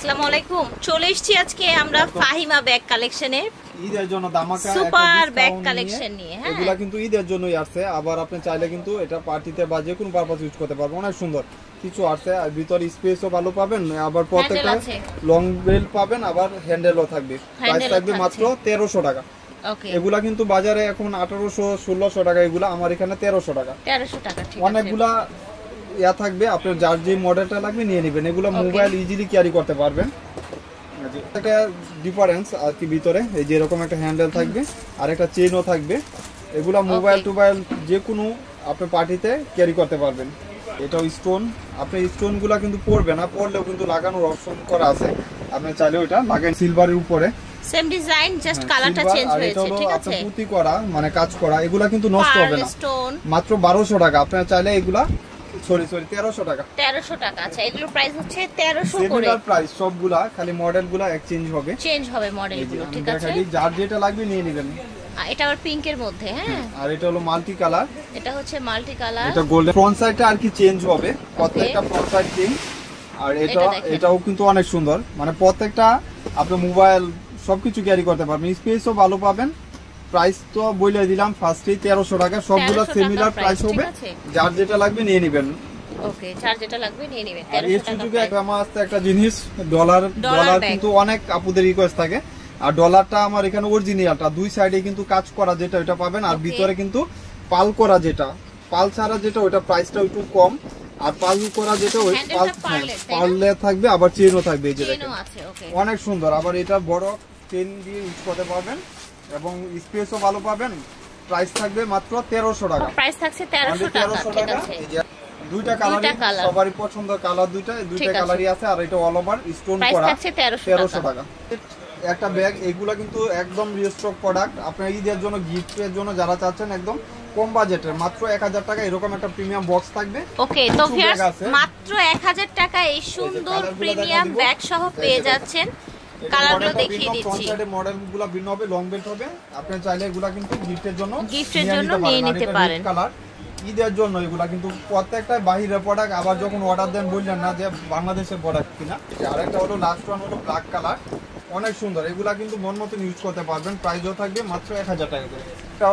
আসসালামু আলাইকুম। চলে এসেছি আজকে আমরা ফাহিমা ব্যাগ কালেকশনের ঈদের জন্য দামাকা সুপার ব্যাগ কালেকশন নিয়ে। হ্যাঁ, এগুলা কিন্তু ঈদের জন্যই আসছে। আবার আপনি চাইলে কিন্তু এটা পার্টিতে বা যে কোনো পারপাস ইউজ করতে পারবেন। অনেক সুন্দর কিছু আসছে, আর ভিতরে স্পেসও ভালো পাবেন, আবার প্রত্যেকটা লং বেল্ট পাবেন, আবার হ্যান্ডেলও থাকবে। প্রাইস থাকবে মাত্র 1300 টাকা। ওকে, এগুলা কিন্তু বাজারে এখন 1800-1600 টাকা, এগুলা আমার এখানে 1300 টাকা। 1300 টাকা, ঠিক আছে। অনেকগুলা ইয়া থাকবে, আপনার যার যে মডেলটা লাগবে নিয়ে নেবেন। এগুলো মোবাইল ইজিলি ক্যারি করতে পারবেন। একটা ডিফারেন্স আর কি, ভিতরে এই যে এরকম একটা হ্যান্ডেল থাকবে আর একটা চেইনও থাকবে। এগুলা মোবাইল টোবাইল যে কোনো আপনি পার্টিতে ক্যারি করতে পারবেন। এটাও স্টোন, আপনি স্টোনগুলা কিন্তু পড়বে না, পড়লেও কিন্তু লাগানোর অপশন করা আছে। আপনি চাইলে ওটা লাগান সিলভারের উপরে, সেম ডিজাইন, জাস্ট কালারটা চেঞ্জ হয়েছে, ঠিক আছে। আপনি পুঁতি করা মানে কাজ করা, এগুলা কিন্তু নষ্ট হবে না। মাত্র 1200 টাকা। আপনারা চাইলে এগুলা সরি 1300 টাকা। 1300 টাকা। আচ্ছা, এগুলোর প্রাইস হচ্ছে 1300 করে। সেমিনার প্রাইস সবগুলা, খালি মডেলগুলা এক্সচেঞ্জ হবে, মডেলগুলো, ঠিক আছে। যার যেটা লাগবে নিয়ে নেবেন। এটা আবার পিঙ্কের মধ্যে। হ্যাঁ, আর এটা হলো মাল্টি কালার। এটা হচ্ছে মাল্টি কালার। এটা গোল্ডেন। ফ্রন্ট সাইডটা আর কি চেঞ্জ হবে, প্রত্যেকটা ফ্রন্ট সাইড চেঞ্জ। আর এটাও কিন্তু অনেক সুন্দর, মানে প্রত্যেকটা আপনি মোবাইল সবকিছু ক্যারি করতে পারবেন। স্পেসও ভালো পাবেন। প্রাইস তো বলে দিলাম ফার্স্টেই 1300 টাকা। সবগুলো সেমিনার প্রাইস হবে, যার যেটা লাগবে নিয়ে নেবেন। ওকে, যার যেটা লাগবে নিয়ে নেবেন। আর এই সুযোগে একটা জিনিস, ডলার কিন্তু অনেক আপুদের রিকোয়েস্ট থাকে। আর ডলারটা আমার এখানে অরিজিনালটা, দুই সাইডে কিন্তু কাজ করা যেটা ওটা পাবেন। আর ভিতরে কিন্তু পাল করা যেটা, পাল ছাড়া যেটা ওটা প্রাইসটা একটু কম। আর পাল করা যেটা ওই পালে থাকবে, আবার চেইনও থাকবে। এই যে দেখেন, অনেক সুন্দর। আবার এটা বড় চেইন দিয়ে ইউজ করতে পারবেন এবং স্পেসও ভালো পাবেন। প্রাইস থাকবে মাত্র 1300 টাকা। প্রাইস থাকছে 1300 টাকা, ঠিক আছে। দুইটা কালার, সবারই পছন্দ কালার দুইটা কালারই আছে। আর এটা অল ওভার স্টোন করা, 1300 টাকা। একটা ব্যাগ, এগুলা কিন্তু একদম রিস্টক প্রোডাক্ট। আপনারা ঈদের জন্য গিফটের জন্য যারা চাচ্ছেন একদম কম বাজেটের, মাত্র 1000 টাকা এরকম একটা প্রিমিয়াম বক্স থাকবে। ওকে, তো ভিউয়ার্স মাত্র 1000 টাকা এই সুন্দর প্রিমিয়াম ব্যাগ সহ পেয়ে যাচ্ছেন। কালারগুলো দেখিয়ে দিচ্ছি। ফ্রন্ট সাইডে মডেলগুলো ভিন্ন হবে, লং বেল্ট হবে। আপনি চাইলে এগুলা কিন্তু গিফটের জন্য নিয়ে নিতে পারেন। কালার ঈদের জন্য এগুলা কিন্তু প্রত্যেকটা বাহিরের প্রোডাক্ট। আবার যখন অর্ডার দেন বললেন না যে বাংলাদেশের প্রোডাক্ট কিনা। আরেকটা হলো লাস্ট ওয়ান হলো ব্ল্যাক কালার, অনেক সুন্দর। এগুলা কিন্তু মন মতন ইউজ করতে পারবেন। প্রাইসও থাকবে মাত্র 1000 টাকা করে। এটা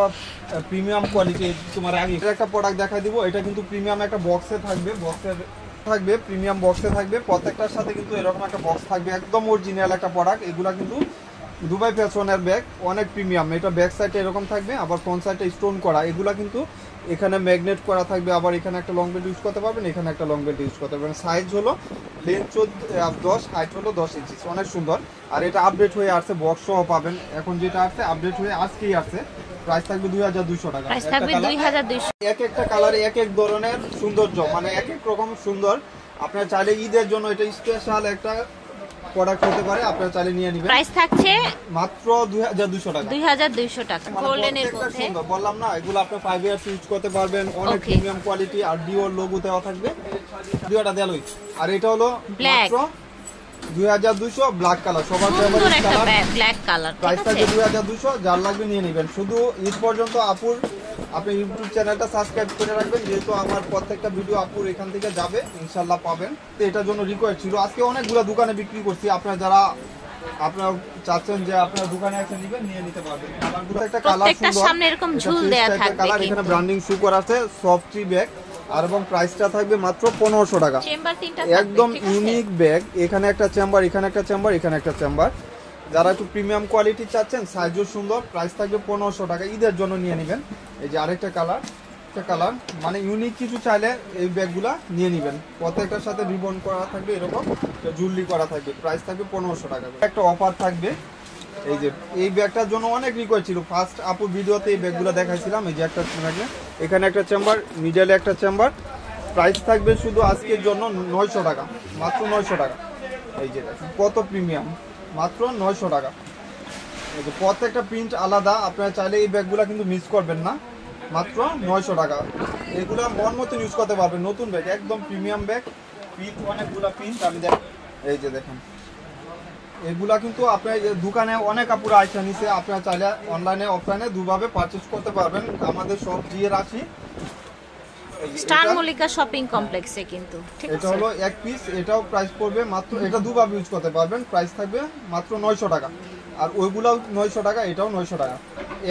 প্রিমিয়াম কোয়ালিটি। তোমার আগে একটা প্রোডাক্ট দেখাই দিব। এটা কিন্তু প্রিমিয়াম একটা বক্সে থাকবে, প্রিমিয়াম বক্সে থাকবে। প্রত্যেকটার সাথে কিন্তু এরকম একটা বক্স থাকবে, একদম অরিজিনাল একটা প্রোডাক্ট। এগুলা কিন্তু দুবাই ফ্যাশনের ব্যাগ, অনেক প্রিমিয়াম। এটা ব্যাক সাইডে এরকম থাকবে, আবার ফ্রন্ট সাইডে স্টোন করা। এগুলা কিন্তু এখানে ম্যাগনেট করা থাকবে। আবার এখানে একটা লং বেল্ট ইউজ করতে পারবেন, এখানে একটা লং বেল্ট ইউজ করতে পারবেন। সাইজ হলো লেন্থ 10, হাইট হলো 10 ইঞ্চি, অনেক সুন্দর। আর এটা আপডেট হয়ে আসছে, বক্স সহ পাবেন। এখন যেটা আসছে আপডেট হয়ে আজকেই আসছে। প্রাইস থাকবে 2200 টাকা। এক একটা কালারে এক এক ধরনের সৌন্দর্য, মানে এক এক রকম সুন্দর। আপনারা চাইলে ঈদের জন্য এটা স্পেশাল একটা প্রোডাক্ট হতে পারে, আপনারা চাইলে নিয়ে নেবেন। প্রাইস থাকছে মাত্র 2200 টাকা। 2200 টাকা গোল্ডেনের মধ্যে। বললাম না, এগুলো আপনি 5 ইয়ার্স ইউজ করতে পারবেন। অনেক প্রিমিয়াম কোয়ালিটি। আর ডিওর লোগো দেওয়া থাকবে, দুইটা দেয়ালই। আর এটা হলো মাত্র 2200 ব্ল্যাক কালার, সবার favourite colour, black colour. Price থাকবে 2200। যার লাগবে নিয়ে নেবেন। শুধু ঈদ পর্যন্ত আপুর আপনি ইউটিউব চ্যানেলটা সাবস্ক্রাইব করে রাখবেন, যেহেতু আমার প্রত্যেকটা ভিডিও আপুর এখান থেকে যাবে, ইনশাআল্লাহ পাবেন। তো এটার জন্য রিকোয়েস্ট ছিল। আজকে অনেকগুলো দোকানে বিক্রি করছি, আপনারা যারা আপনারা চাচ্ছেন যে আপনার দোকানে এসে নেবেন, নিয়ে নিতে পারবেন। আমারগুলো একটা কালার সুন্দর, সামনে এরকম ঝুল দেয়া থাকবে কালার। এখানে ব্র্যান্ডিং শু করা আছে, সফট ট্রি ব্যাগ। আর এবং প্রাইসটা থাকবে মাত্র 1500 টাকা। একদম ইউনিক ব্যাগ। এখানে একটা চেম্বার, এখানে একটা চেম্বার, এখানে একটা চেম্বার। যারা একটু প্রিমিয়াম কোয়ালিটি চাচ্ছেন, সাইজও সুন্দর, প্রাইস থাকবে 1500 টাকা। ঈদের জন্য নিয়ে নেবেন। এই যে আরেকটা কালার, একটা কালার, মানে ইউনিক কিছু চাইলে এই ব্যাগগুলা নিয়ে নেবেন। প্রত্যেকটার সাথে রিবন করা থাকবে, এরকম জুয়েলারি করা থাকবে। প্রাইস থাকবে 1500 টাকা। একটা অফার থাকবে। এই যে এই ব্যাগটার জন্য অনেক রিকোয়েস্ট ছিল। ফার্স্ট আপুর ভিডিওতে এই ব্যাগগুলো দেখাইছিলাম। এই যে একটা ব্যাগে, এখানে একটা চেম্বার, মিডলে একটা চেম্বার। প্রাইস থাকবে শুধু আজকের জন্য 900 টাকা, মাত্র 900 টাকা। এই যে কত প্রিমিয়াম, মাত্র 900 টাকা। এই যে প্রত্যেকটা প্রিন্ট আলাদা। আপনারা চাইলে এই ব্যাগগুলো কিন্তু মিস করবেন না, মাত্র 900 টাকা। এগুলো মন মতো ইউজ করতে পারবেন। নতুন ব্যাগ, একদম প্রিমিয়াম ব্যাগ। প্রিন্ট অনেকগুলো প্রিন্ট আমি এই যে দেখেন, এগুলা কিন্তু আপনার দোকানে অনেক কাপড় আইসা নিছে। আপনারা চাইলে অনলাইনে অফলাইনে দুভাবে পারচেজ করতে পারবেন। আমাদের সব দিয়ে রাখি। স্টার মল্লিকা শপিং কমপ্লেক্সে কিন্তু ঠিক আছে। এটা হলো এক পিস, এটাও প্রাইস পড়বে মাত্র, এটা দুভাবে ইউজ করতে পারবেন, প্রাইস থাকবে মাত্র 900 টাকা। আর ওইগুলাও 900 টাকা, এটাও 900 টাকা।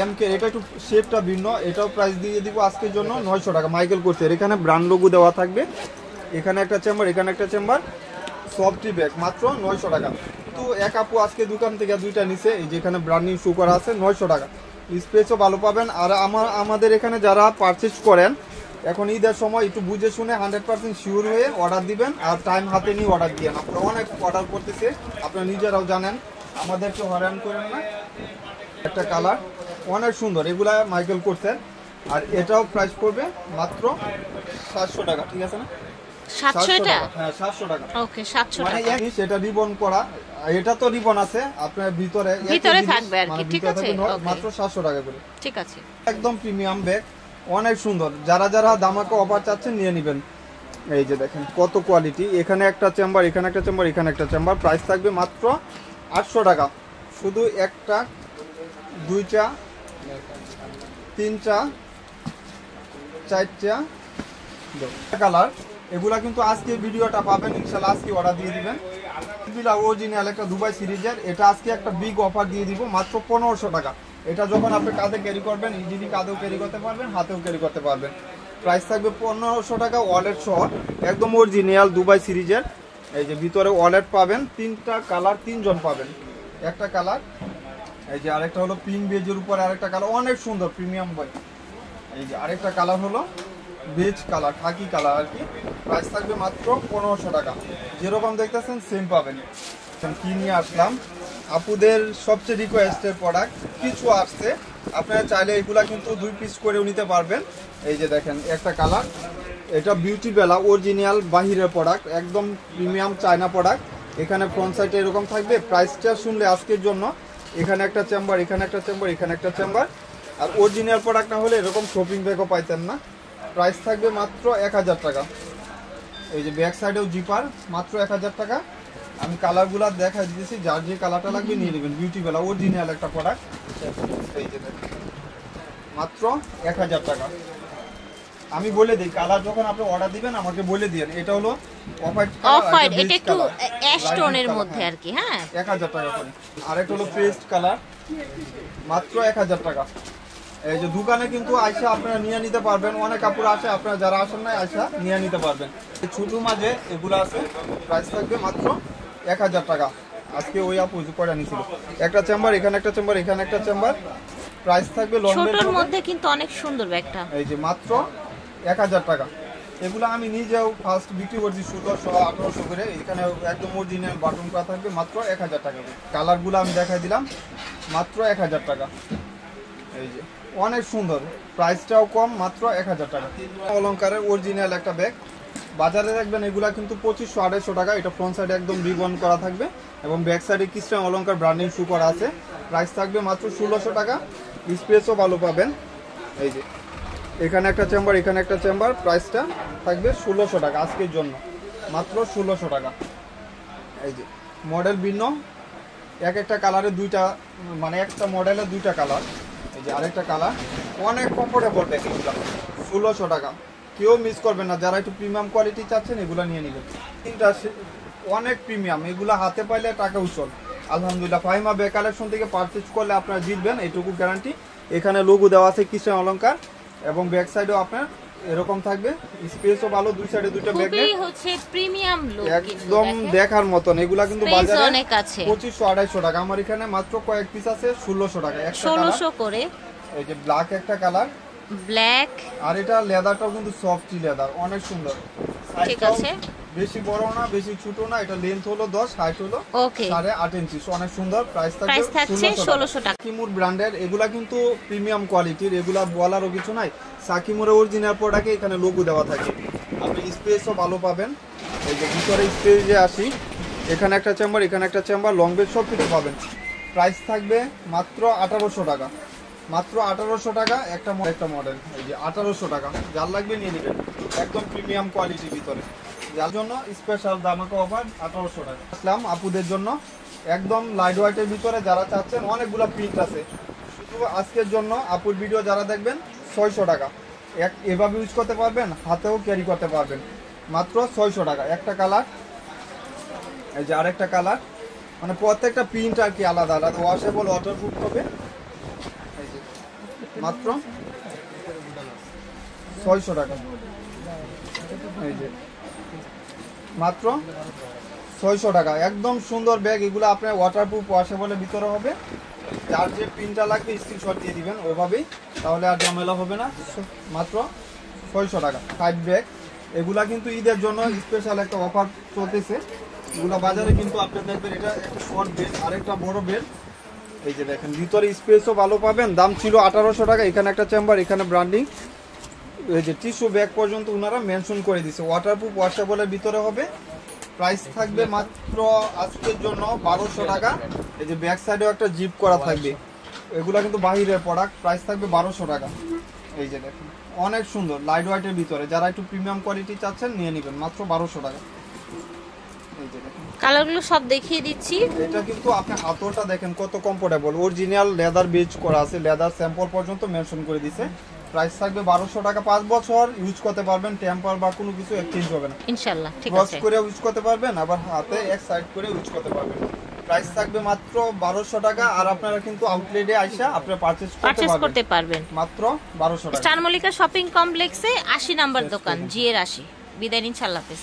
এমকে এটা একটু শেপটা ভিন্ন, এটাও প্রাইস দিয়ে দিব আজকের জন্য 900 টাকা। মাইকেল কোর্সের এখানে ব্র্যান্ড লোগো দেওয়া থাকবে, এখানে একটা চেম্বার, এখানে একটা চেম্বার, সফটি ব্যাগ মাত্র 900 টাকা। তো এক আপু আজকে দোকান থেকে দুইটা নিছে, এই যেখানে ব্র্যান্ডিং শু করা আছে 900 টাকা। স্পেসও ভালো পাবেন। আর আমাদের এখানে যারা পারচেজ করেন এখন ঈদের সময় একটু বুঝে শুনে 100% শিওর হয়ে অর্ডার দিবেন, আর টাইম হাতে নিয়ে অর্ডার দিয়েন। আপনারা অনেক অর্ডার করতেছে, আপনারা নিজেরাও জানেন, আমাদেরকে হয়রান করেন না। একটা কালার অনেক সুন্দর, এগুলা মাইকেল কোর্সের। আর এটাও প্রাইস পড়বে মাত্র 700 টাকা, ঠিক আছে না? 700 এটা? হ্যাঁ 700 টাকা। ওকে 700 টাকা। মানে সেটা রিবন করা, এটা তো রিবন আছে আপনার ভিতরে থাকবে আর কি, ঠিক আছে। মাত্র 700 টাকা করে, ঠিক আছে। একদম প্রিমিয়াম ব্যাগ, অনেক সুন্দর। যারা যারা দামাকা অফার চাচ্ছেন নিয়ে নেবেন। এই যে দেখেন কত কোয়ালিটি, এখানে একটা চেম্বার, এখানে একটা চেম্বার, এখানে একটা চেম্বার, প্রাইস থাকবে মাত্র 800 টাকা। শুধু একটা, দুইটা, তিনটা, চারটা কালার। এগুলা কিন্তু আজকে ভিডিওটা পাবেন ইনশাআল্লাহ, আজকে অর্ডার দিয়ে দিবেন। অরিজিনাল একটা দুবাই সিরিজের, এটা আজকে একটা বিগ অফার দিয়ে দিব মাত্র 1500 টাকা। এটা যখন আপনি কাঁধে ক্যারি করবেন, ইজিলি কাঁধেও ক্যারি করতে পারবেন, হাতেও ক্যারি করতে পারবেন। প্রাইস থাকবে 1500 টাকা, ওয়ালেট সহ, একদম অরিজিনাল দুবাই সিরিজের। এই যে ভিতরে ওয়ালেট পাবেন, তিনটা কালার, তিনজন পাবেন। একটা কালার, এই যে আরেকটা হলো পিঙ্ক বেজের উপরে আরেকটা কালার, অনেক সুন্দর প্রিমিয়াম বই। এই যে আরেকটা কালার হলো বেজ কালার, খাকি কালার আর কি। প্রাইস থাকবে মাত্র 1500 টাকা। যেরকম দেখতেছেন সেম পাবেন। কি নিয়ে আসলাম, আপুদের সবচেয়ে রিকোয়েস্টের প্রোডাক্ট কিছু আসছে, আপনারা চাইলে এগুলা কিন্তু 2 পিস করেও নিতে পারবেন। এই যে দেখেন একটা কালার, এটা বিউটি বেলা অরিজিনাল বাহিরের প্রোডাক্ট, একদম প্রিমিয়াম চায়না প্রোডাক্ট। এখানে ফ্রন্ট সাইডে এরকম থাকবে। প্রাইসটা শুনলে আজকের জন্য, এখানে একটা চেম্বার, এখানে একটা চেম্বার, এখানে একটা চেম্বার। আর অরিজিনাল প্রোডাক্ট না হলে এরকম শপিং ব্যাগও পাইতেন না। প্রাইস থাকবে মাত্র 1000 টাকা। এই যে ব্যাক সাইডেও জিপার, মাত্র 1000 টাকা। আমি কালারগুলো দেখা দিতেছি, যার যে কালারটা লাগবে নিয়ে নেবেন। বিউটি বেলা অরিজিনাল একটা প্রোডাক্ট। এই যে দেখেন মাত্র 1000 টাকা। আমি বলে দিই, কালার যখন আপনি অর্ডার দিবেন আমাকে বলে দিন। এটা হলো অফ হোয়াইট, এটা একটু অ্যাশ টোনের মধ্যে আর কি। হ্যাঁ 1000 টাকা করে। আর একটা হলো পেস্ট কালার, মাত্র 1000 টাকা। এই যে দোকানে কিন্তু আইসা আপনারা নিয়ে নিতে পারবেন। অনেক কাপড় আছে, আপনারা যারা আসেন না আইসা নিয়ে নিতে পারবেন। ছোট মাঝে এগুলো আছে, প্রাইস থাকবে মাত্র 1000 টাকা। আজকে ওই আপু কয়টা নিছিল, একটা চেম্বার, এখানে একটা চেম্বার, এখানে একটা চেম্বার। প্রাইস থাকবে ছোটর মধ্যে কিন্তু অনেক সুন্দর ব্যাগটা। এই যে মাত্র 1000 টাকা। এগুলো আমি নিজেও ফার্স্ট বিক্রি করছি 1700-1800 করে। এখানে একদম অরিজিনাল বাটন করা থাকবে, মাত্র 1000 টাকা। কালারগুলো আমি দেখাই দিলাম, মাত্র 1000 টাকা। এই যে অনেক সুন্দর, প্রাইসটাও কম, মাত্র 1000 টাকা। অলংকারের অরিজিনাল একটা ব্যাগ, বাজারে দেখবেন এগুলা কিন্তু 2500-2800 টাকা। এটা ফ্রন্ট সাইডে একদম রিবন করা থাকবে এবং ব্যাক সাইডে ক্রিস্টান অলংকার ব্র্যান্ডিং শু করা আছে। প্রাইস থাকবে মাত্র 1600 টাকা। স্পেসও ভালো পাবেন। এই যে এখানে একটা চেম্বার, এখানে একটা চেম্বার, প্রাইসটা থাকবে 1600 টাকা আজকের জন্য, মাত্র 1600 টাকা। এই যে মডেল ভিন্ন, এক একটা কালারে দুইটা, মানে একটা মডেলের দুইটা কালার। এই যে আরেকটা কালার, অনেক কমফোর্টেবল ব্যাগ। এগুলো 1600 টাকা, কেউ মিস করবেন না। যারা একটু প্রিমিয়াম কোয়ালিটি চাচ্ছেন এগুলো নিয়ে নেবেন। তিনটা অনেক প্রিমিয়াম, এগুলো হাতে পাইলে টাকা উচল। আলহামদুলিল্লাহ, ফাহিমা ব্যাগ কালেকশন থেকে পারচেজ করলে আপনারা জিতবেন, এইটুকু গ্যারান্টি। এখানে লোগো দেওয়া আছে ক্রিস্টান অলংকার, এবং ব্যাক সাইডেও আপনার এরকম থাকবে। স্পেসও ভালো, দুই সাইডে দুইটা ব্যাগ, খুবই হচ্ছে প্রিমিয়াম লুক, একদম দেখার মতন। এগুলা কিন্তু বাজারে অনেক আছে, 2500-2800 টাকা। আমার এখানে মাত্র কয়েক পিস আছে 1600 টাকা। 1600 করে। এই যে ব্ল্যাক একটা কালার, ব্ল্যাক। আর এটা লেদারটাও কিন্তু সফট লেদার, অনেক সুন্দর। ঠিক আছে, বেশি বড় না বেশি ছোট না। এটা লেন্থ হলো 10, হাইট হলো 8.5 ইঞ্চি, অনেক সুন্দর। প্রাইস থাকছে 1600 টাকা। সাকিমুর ব্র্যান্ডের, এগুলা কিন্তু প্রিমিয়াম কোয়ালিটির, এগুলা বলারও কিছু নাই। সাকিমুরের অরিজিনাল প্রোডাক্টে এখানে লোগো দেওয়া থাকে। আপনি স্পেসও ভালো পাবেন। এই যে ভিতরে স্পেসে আসি, এখানে একটা চেম্বার, এখানে একটা চেম্বার, লং বেড সব কিছু পাবেন। প্রাইস থাকবে মাত্র 1800 টাকা, মাত্র 1800 টাকা। একটা মডেল, এই যে 1800 টাকা। যার লাগবে নিয়ে নেবেন, একদম প্রিমিয়াম কোয়ালিটির ভিতরে। যার জন্য স্পেশাল দামাকা অফার 1800 টাকা। আসলাম আপুদের জন্য একদম লাইট ওয়েটের ভিতরে, যারা চাচ্ছেন। অনেকগুলো প্রিন্ট আছে, শুধু আজকের জন্য আপুর ভিডিও যারা দেখবেন 600 টাকা। এভাবে ইউজ করতে পারবেন, হাতেও ক্যারি করতে পারবেন। মাত্র 600 টাকা। একটা কালার, এই যে আরেকটা কালার, মানে প্রত্যেকটা প্রিন্ট আর কি আলাদা আলাদা, ওয়াশেবল, ওয়াটারপ্রুফ হবে। মাত্র 600 টাকা। এই যে মাত্র 600 টাকা, একদম সুন্দর ব্যাগ। এগুলো আপনার ওয়াটারপ্রুফ, ওয়াশেবলের ভিতরে হবে। যার যে প্রিন্টটা লাগবে স্ক্রিনশট দিয়ে দিবেন ওইভাবেই, তাহলে আর ঝামেলা হবে না। মাত্র 600 টাকা 5 ব্যাগ। এগুলা কিন্তু ঈদের জন্য স্পেশাল একটা অফার চলতেছে। এগুলো বাজারে কিন্তু আপনি দেখবেন এটা একটা শর্ট বেড আর একটা বড় বেড। এই যে দেখেন ভিতরে স্পেসও ভালো পাবেন। দাম ছিল 1800 টাকা। এখানে একটা চেম্বার, এখানে ব্র্যান্ডিং, এই যে টিস্যু ব্যাগ পর্যন্ত ওনারা মেনশন করে দিছে। ওয়াটারপ্রুফ, ওয়াশেবলের ভিতরে হবে। প্রাইস থাকবে মাত্র আজকের জন্য 1200 টাকা। এই যে ব্যাক সাইডেও একটা জিপ করা থাকবে, এগুলা কিন্তু বাহিরের প্রোডাক্ট। প্রাইস থাকবে 1200 টাকা। এই যে দেখেন অনেক সুন্দর লাইট ওয়েটের ভিতরে, যারা একটু প্রিমিয়াম কোয়ালিটি চাচ্ছেন নিয়ে নেবেন মাত্র 1200 টাকা। এই যে দেখেন কালারগুলো সব দেখিয়ে দিচ্ছি। এটা কিন্তু আপনি হাতলটা দেখেন কত কমফোর্টেবল, অরিজিনাল লেদার বেজ করা আছে, লেদার স্যাম্পল পর্যন্ত মেনশন করে দিয়েছে। প্রাইস থাকবে 1200 টাকা। 5 বছর ইউজ করতে পারবেন, টেম্পার বা কোনো কিছু এক্সচেঞ্জ হবে না ইনশাআল্লাহ। ঠিক ক্রস আছে, করে ইউজ করতে পারবেন, আবার হাতে এক সাইড করে ইউজ করতে পারবেন। প্রাইস থাকবে মাত্র 1200 টাকা। আর আপনারা কিন্তু আউটলেটে আইসা আপনারা পারচেজ করতে পারবেন মাত্র 1200 টাকা। স্টার মল্লিকা শপিং কমপ্লেক্সে 80 নম্বর দোকান, জিএর 80। বিদায় নিন, আল্লাহ হাফেজ।